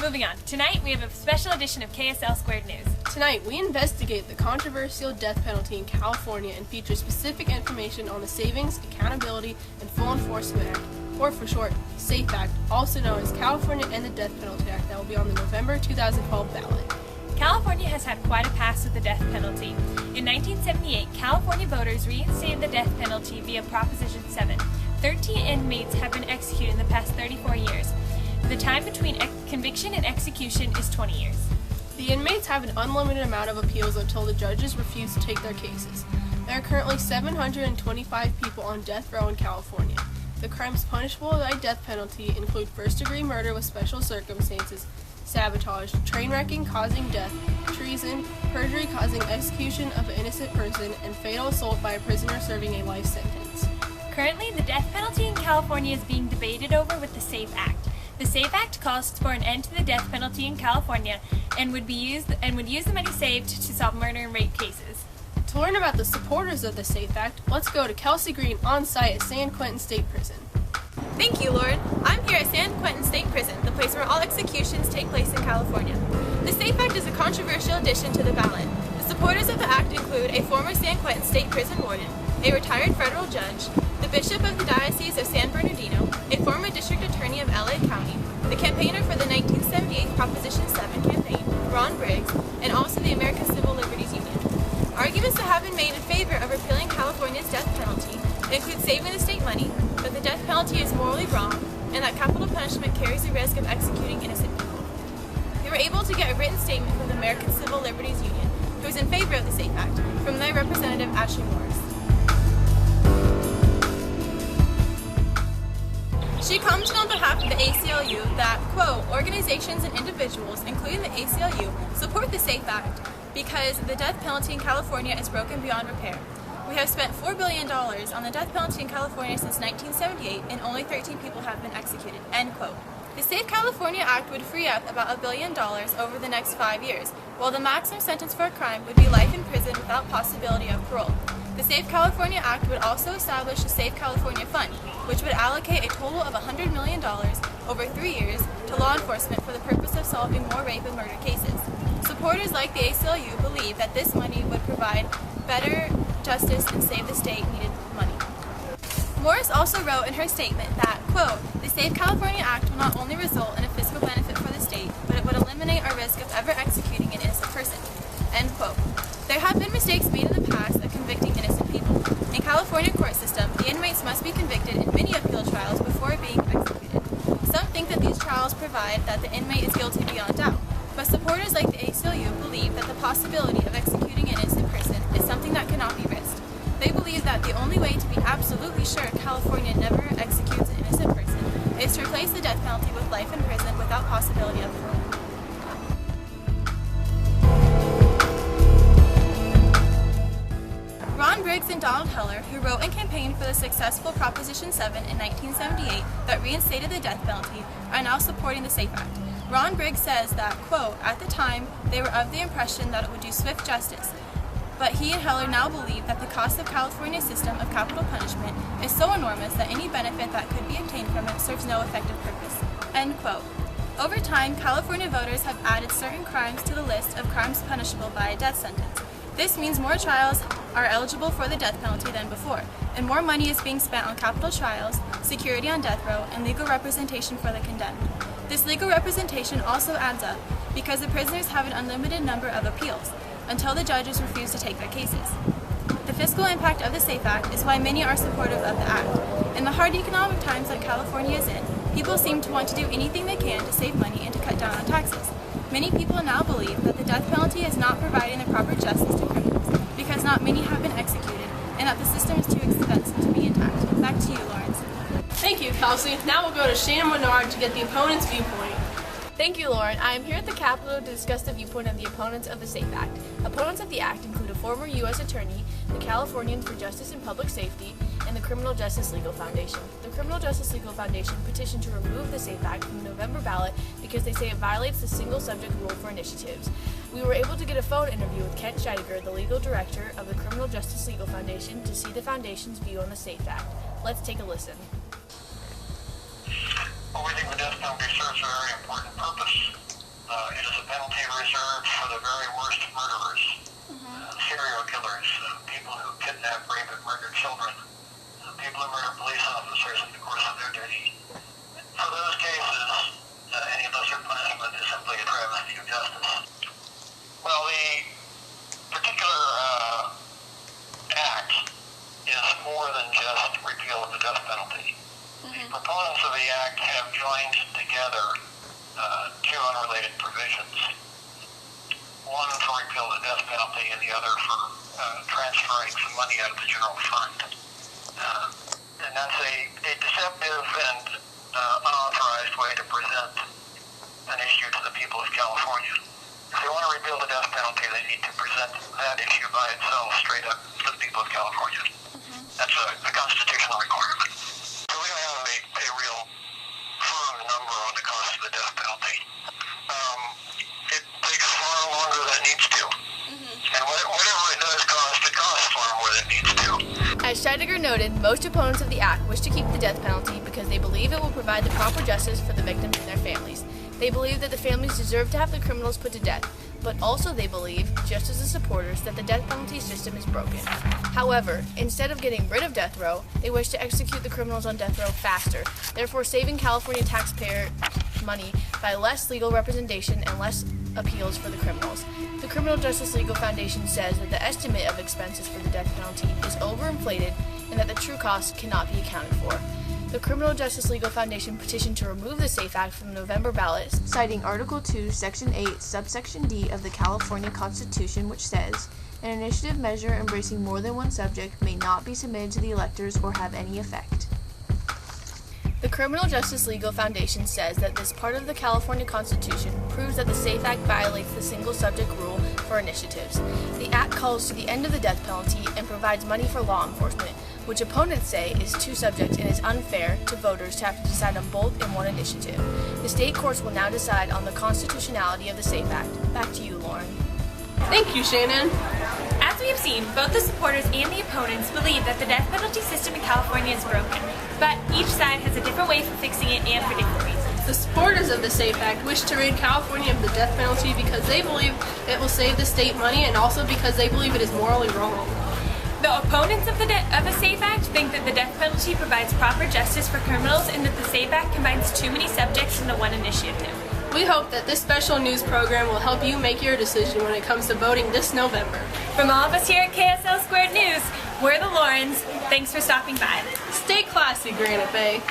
Moving on. Tonight we have a special edition of KSL Squared News. Tonight, we investigate the controversial death penalty in California and feature specific information on the Savings, Accountability, and Full Enforcement Act, or for short, SAFE Act, also known as California and the Death Penalty Act, that will be on the November 2012 ballot. California has had quite a past with the death penalty. In 1978, California voters reinstated the death penalty via Proposition 7. 13 inmates have been executed in the past 34 years. The time between conviction and execution is 20 years. The inmates have an unlimited amount of appeals until the judges refuse to take their cases. There are currently 725 people on death row in California. The crimes punishable by death penalty include first-degree murder with special circumstances, sabotage, train wrecking causing death, treason, perjury causing execution of an innocent person, and fatal assault by a prisoner serving a life sentence. Currently, the death penalty in California is being debated over with the SAFE Act. The SAFE Act calls for an end to the death penalty in California and would use the money saved to solve murder and rape cases. To learn about the supporters of the SAFE Act, let's go to Kelsy Green on site at San Quentin State Prison. Thank you, Lauren. I'm here at San Quentin State Prison, the place where all executions take place in California. The SAFE Act is a controversial addition to the ballot. The supporters of the act include a former San Quentin State Prison warden, a retired federal judge, the Bishop of the Diocese of San Bernardino, a former District Attorney of LA County, the campaigner for the 1978 Proposition 7 campaign, Ron Briggs, and also the American Civil Liberties Union. Arguments that have been made in favor of repealing California's death penalty include saving the state money, that the death penalty is morally wrong, and that capital punishment carries the risk of executing innocent people. We were able to get a written statement from the American Civil Liberties Union, who is in favor of the SAFE Act, from their representative, Ashley Morris. She commented on behalf of the ACLU that, quote, organizations and individuals, including the ACLU, support the SAFE Act because the death penalty in California is broken beyond repair. We have spent $4 billion on the death penalty in California since 1978, and only 13 people have been executed, end quote. The Safe California Act would free up about $1 billion over the next 5 years, while the maximum sentence for a crime would be life in prison without possibility of parole. The Safe California Act would also establish a Safe California Fund, which would allocate a total of $100 million over 3 years to law enforcement for the purpose of solving more rape and murder cases. Supporters like the ACLU believe that this money would provide better justice and save the state needed money. Morris also wrote in her statement that, quote, the Safe California Act will not only result in a fiscal benefit for the state, but it would eliminate our risk of ever executing an innocent person, end quote. There have been mistakes made in the past of convicting innocent people. In California court system, the inmates must be convicted in many appeal trials before being executed. Some think that these trials provide that the inmate is guilty beyond doubt, but supporters like the ACLU believe that the possibility of executing an innocent person is something that cannot be risked. They believe that the only way to be absolutely sure California never executes an innocent person is to replace the death penalty with life in prison without possibility of parole. Ron Briggs and Donald Heller, who wrote and campaigned for the successful Proposition 7 in 1978 that reinstated the death penalty, are now supporting the SAFE Act. Ron Briggs says that, quote, at the time, they were of the impression that it would do swift justice, but he and Heller now believe that the cost of California's system of capital punishment is so enormous that any benefit that could be obtained from it serves no effective purpose, end quote. Over time, California voters have added certain crimes to the list of crimes punishable by a death sentence. This means more trials are eligible for the death penalty than before, and more money is being spent on capital trials, security on death row, and legal representation for the condemned. This legal representation also adds up because the prisoners have an unlimited number of appeals until the judges refuse to take their cases. The fiscal impact of the SAFE Act is why many are supportive of the act. In the hard economic times that California is in, people seem to want to do anything they can to save money and to cut down on taxes. Many people now believe that the death penalty is not providing the proper justice to criminals because not many have been executed and that the system is too expensive to be intact. Back to you, Lawrence. Thank you, Kelsey. Now we'll go to Shannon Menard to get the opponent's viewpoint. Thank you, Lauren. I am here at the Capitol to discuss the viewpoint of the opponents of the SAFE Act. Opponents of the Act include a former U.S. Attorney, the Californians for Justice and Public Safety, and the Criminal Justice Legal Foundation. The Criminal Justice Legal Foundation petitioned to remove the SAFE Act from the November ballot because they say it violates the single subject rule for initiatives. We were able to get a phone interview with Kent Scheidegger, the legal director of the Criminal Justice Legal Foundation, to see the foundation's view on the SAFE Act. Let's take a listen. Well, we think the death penalty serves a very important purpose. It is a penalty reserved for the very worst murderers, serial killers, people who kidnap, rape, and murder children, people who murder police officers in the course of their duty. For those cases, any lesser punishment is simply a travesty of justice. Well, the particular act is more than just repeal of the death penalty. The proponents of the act have joined together two unrelated provisions. One for repeal of the death penalty and the other for transferring some money out of the general fund. And that's a deceptive and unauthorized way to present an issue to the people of California. If they want to repeal the death penalty, they need to present that issue by itself straight up to the people of California. That's a constitutional requirement. So we don't have a real firm number on the cost of the death penalty. It takes far longer than it needs to. And whatever it does cost, it costs far more than it needs to. As Scheidegger noted, most opponents of the act wish to keep the death penalty because they believe it will provide the proper justice for the victims and their families. They believe that the families deserve to have the criminals put to death, but also they believe, just as the supporters, that the death penalty system is broken. However, instead of getting rid of death row, they wish to execute the criminals on death row faster, therefore saving California taxpayer money by less legal representation and less appeals for the criminals. The Criminal Justice Legal Foundation says that the estimate of expenses for the death penalty is overinflated and that the true cost cannot be accounted for. The Criminal Justice Legal Foundation petitioned to remove the SAFE Act from the November ballot, citing Article 2, Section 8, Subsection D of the California Constitution, which says, an initiative measure embracing more than one subject may not be submitted to the electors or have any effect. The Criminal Justice Legal Foundation says that this part of the California Constitution proves that the SAFE Act violates the single subject rule for initiatives. The Act calls to the end of the death penalty and provides money for law enforcement, which opponents say is two subjects and is unfair to voters to have to decide on both in one initiative. The state courts will now decide on the constitutionality of the SAFE Act. Back to you, Lauren. Thank you, Shannon. As we have seen, both the supporters and the opponents believe that the death penalty system in California is broken, but each side has a different way for fixing it and for different reasons. The supporters of the SAFE Act wish to rid California of the death penalty because they believe it will save the state money and also because they believe it is morally wrong. The opponents of the SAFE Act think that the death penalty provides proper justice for criminals and that the SAFE Act combines too many subjects into one initiative. We hope that this special news program will help you make your decision when it comes to voting this November. From all of us here at KSL Squared News, we're the Laurens. Thanks for stopping by. Stay classy, Granite Bay.